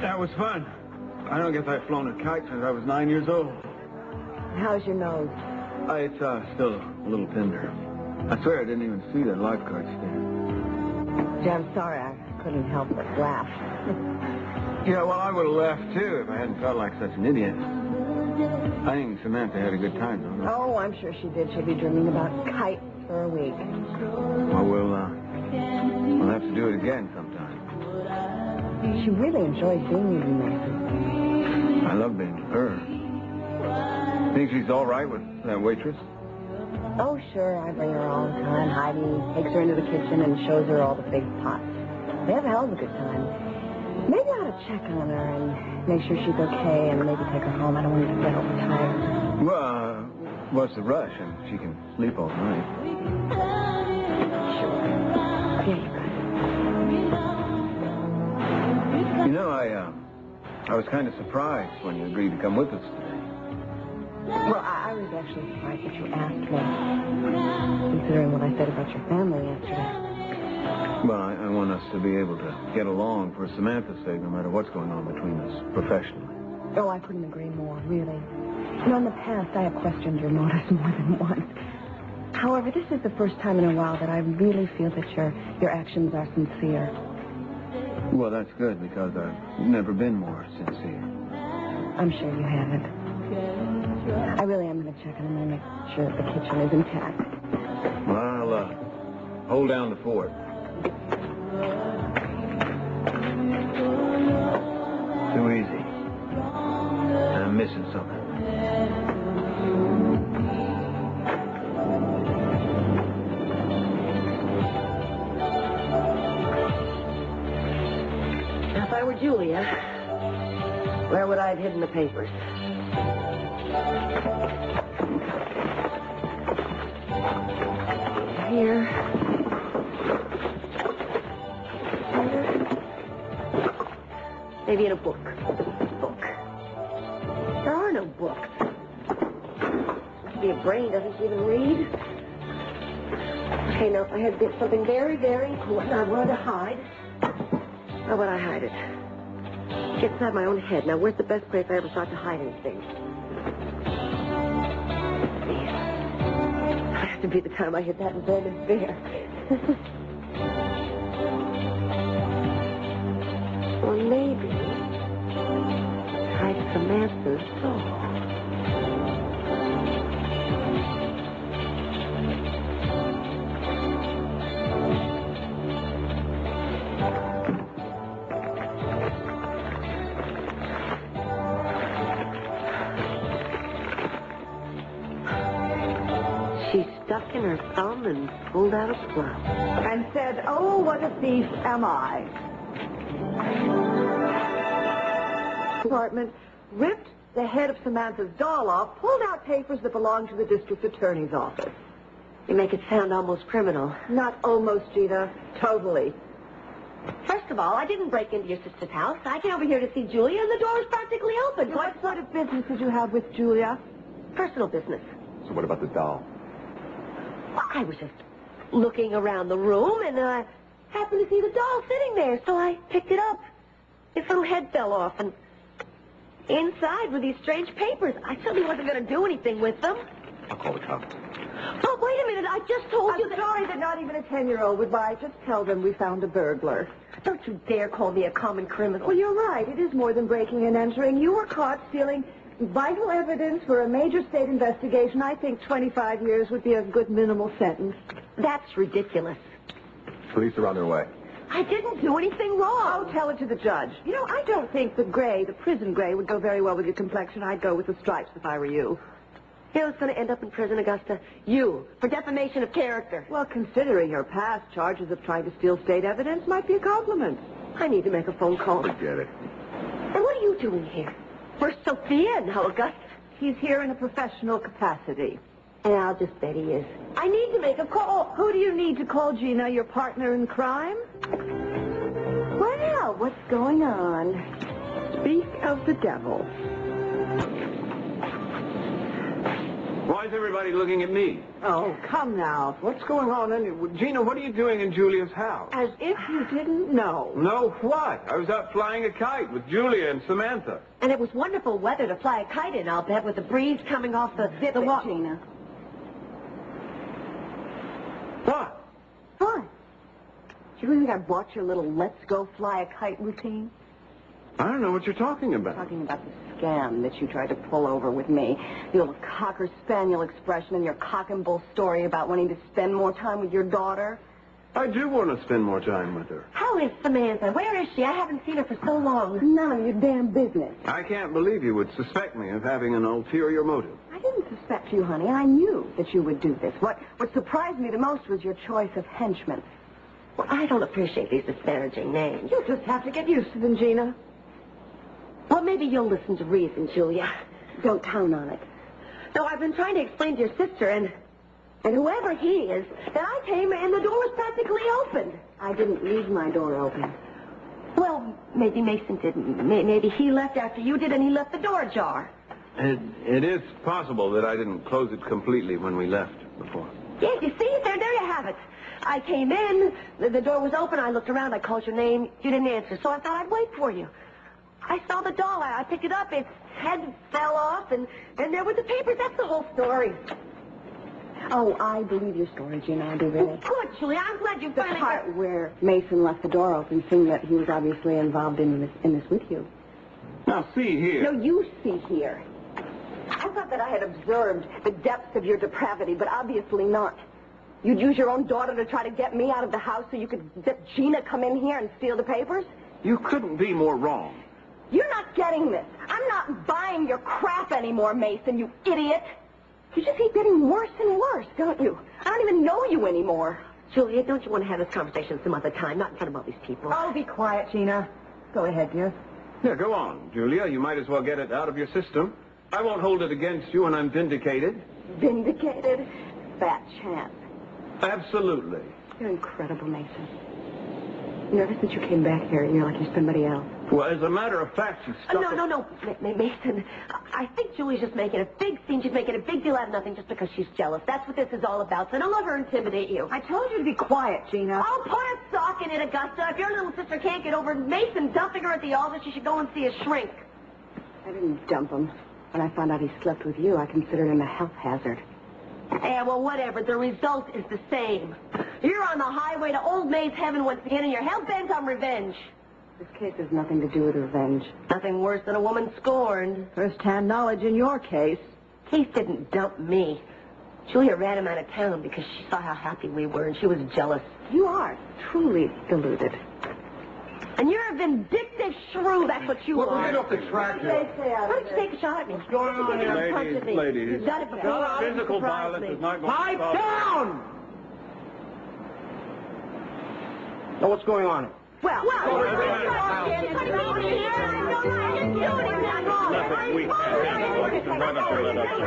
That was fun. I don't guess I've flown a kite since I was 9 years old. How's your nose? It's still a little tender. I swear I didn't even see that lifeguard stand. Gee, I'm sorry. I couldn't help but laugh. Yeah, well, I would have laughed, too, if I hadn't felt like such an idiot. I think Samantha had a good time, though. Oh, I'm sure she did. She'll be dreaming about kites for a week. Well, we'll have to do it again sometime. She really enjoys being with you, Nathan. I love being with her. Think she's all right with that waitress? Oh, sure. I bring her all the time. Heidi takes her into the kitchen and shows her all the big pots. They have a hell of a good time. Maybe I ought to check on her and make sure she's okay and maybe take her home. I don't want her to get overtired. Well, what's the rush? And she can sleep all night. Sure. Yeah, you got it. You know, I was kind of surprised when you agreed to come with us today. Well, I was actually surprised that you asked me, considering what I said about your family yesterday. Well, I want us to be able to get along for Samantha's sake, no matter what's going on between us professionally. Oh, I couldn't agree more, really. You know, in the past, I have questioned your motives more than once. However, this is the first time in a while that I really feel that your actions are sincere. Well, that's good, because I've never been more sincere. I'm sure you haven't. I really am going to check on him and make sure that the kitchen is intact. Well, I'll hold down the fort. Too easy. I'm missing something. If I were Julia, where would I have hidden the papers? Here. Maybe in a book. Book. There are no books. Must be a brain doesn't even read. Okay, now if I had something very, very important I wanted to hide, how would I hide it? Get inside my own head. Now, where's the best place I ever thought to hide anything? It has to be the time I hid that in Bowman's Bear. Or maybe hide Samantha's soul. She stuck in her thumb and pulled out a plum. And said, "Oh, what a thief am I." Department ripped the head of Samantha's doll off, pulled out papers that belonged to the district attorney's office. You make it sound almost criminal. Not almost, Gina. Totally. First of all, I didn't break into your sister's house. I came over here to see Julia, and the door was practically open. What sort of business did you have with Julia? Personal business. So what about the doll? Well, I was just looking around the room, and I happened to see the doll sitting there, so I picked it up. Its little head fell off, and inside were these strange papers. I certainly wasn't going to do anything with them. I'll call the cops. But wait a minute, I just told you I'm that... sorry that not even a 10-year-old would buy. Just tell them we found a burglar. Don't you dare call me a common criminal. Well, you're right. It is more than breaking and entering. You were caught stealing vital evidence for a major state investigation. I think 25 years would be a good minimal sentence. That's ridiculous. Police are on their way. I didn't do anything wrong. Oh, tell it to the judge. You know, I don't think the gray, the prison gray, would go very well with your complexion. I'd go with the stripes if I were you. You know who's going to end up in prison, Augusta? You, for defamation of character. Well, considering your past, charges of trying to steal state evidence might be a compliment. I need to make a phone call. Forget it. And what are you doing here? Where's Sophia and how Augusta? He's here in a professional capacity. And I'll just bet he is. I need to make a call. Who do you need to call, Gina? Your partner in crime? Well, what's going on? Speak of the devil. Why is everybody looking at me? Oh, come now. What's going on anyway? Gina, what are you doing in Julia's house? As if you didn't know. No, what? I was out flying a kite with Julia and Samantha. And it was wonderful weather to fly a kite in, I'll bet, with the breeze coming off the wall. Gina. What? What? Do you really think I bought your little let's go fly a kite routine? I don't know what you're talking about. Talking about the scam that you tried to pull over with me. The old cocker spaniel expression and your cock and bull story about wanting to spend more time with your daughter. I do want to spend more time with her. How is Samantha? Where is she? I haven't seen her for so long. None of your damn business. I can't believe you would suspect me of having an ulterior motive. I didn't suspect you, honey. I knew that you would do this. What surprised me the most was your choice of henchmen. Well, I don't appreciate these disparaging names. You'll just have to get used to them, Gina. Well, maybe you'll listen to reason, Julia. Don't count on it. No, I've been trying to explain to your sister, and whoever he is, that I came and the door was practically open. I didn't leave my door open. Well, maybe Mason didn't. Maybe he left after you did, and he left the door ajar. It is possible that I didn't close it completely when we left before. Yes, you see? There you have it. I came in, the door was open, I looked around, I called your name, you didn't answer, so I thought I'd wait for you. I saw the doll, I picked it up, its head fell off, and there were the papers, that's the whole story. Oh, I believe your story, Gina. I do really. Good, Julia, I'm glad you The finally... part where Mason left the door open, seeing that he was obviously involved in this with you. Now, see here. No, you see here. I thought that I had observed the depths of your depravity, but obviously not. You'd use your own daughter to try to get me out of the house so you could let Gina come in here and steal the papers? You couldn't be more wrong. You're not getting this. I'm not buying your crap anymore, Mason, you idiot. You just keep getting worse and worse, don't you? I don't even know you anymore. Julia, don't you want to have this conversation some other time, not in front of all these people? Oh, be quiet, Gina. Go ahead, dear. Yeah, go on, Julia. You might as well get it out of your system. I won't hold it against you when I'm vindicated. Vindicated? Fat chance. Absolutely. You're incredible, Mason. You know, ever since you came back here, you're like you're somebody else. Well, as a matter of fact, she's stuck... No, Mason. I think Julie's just making a big scene. She's making a big deal out of nothing just because she's jealous. That's what this is all about, so don't let her intimidate you. I told you to be quiet, Gina. Oh, put a sock in it, Augusta. If your little sister can't get over Mason dumping her at the altar, she should go and see a shrink. I didn't dump him. When I found out he slept with you, I considered him a health hazard. Yeah, well, whatever. The result is the same. You're on the highway to old maid's heaven once again, and you're hell-bent on revenge. This case has nothing to do with revenge. Nothing worse than a woman scorned. First-hand knowledge in your case. Keith didn't dump me. Julia ran him out of town because she saw how happy we were, and she was jealous. You are truly deluded. And you're a vindictive shrew, that's what you are. Get off the track here. Why don't you take a shot at me? What's going on here? Ladies. You've done it before. Physical Surprise violence me. is not going Pipe to stop. down! Now, what's going on? Well, Nothing we can handle like to run up and let us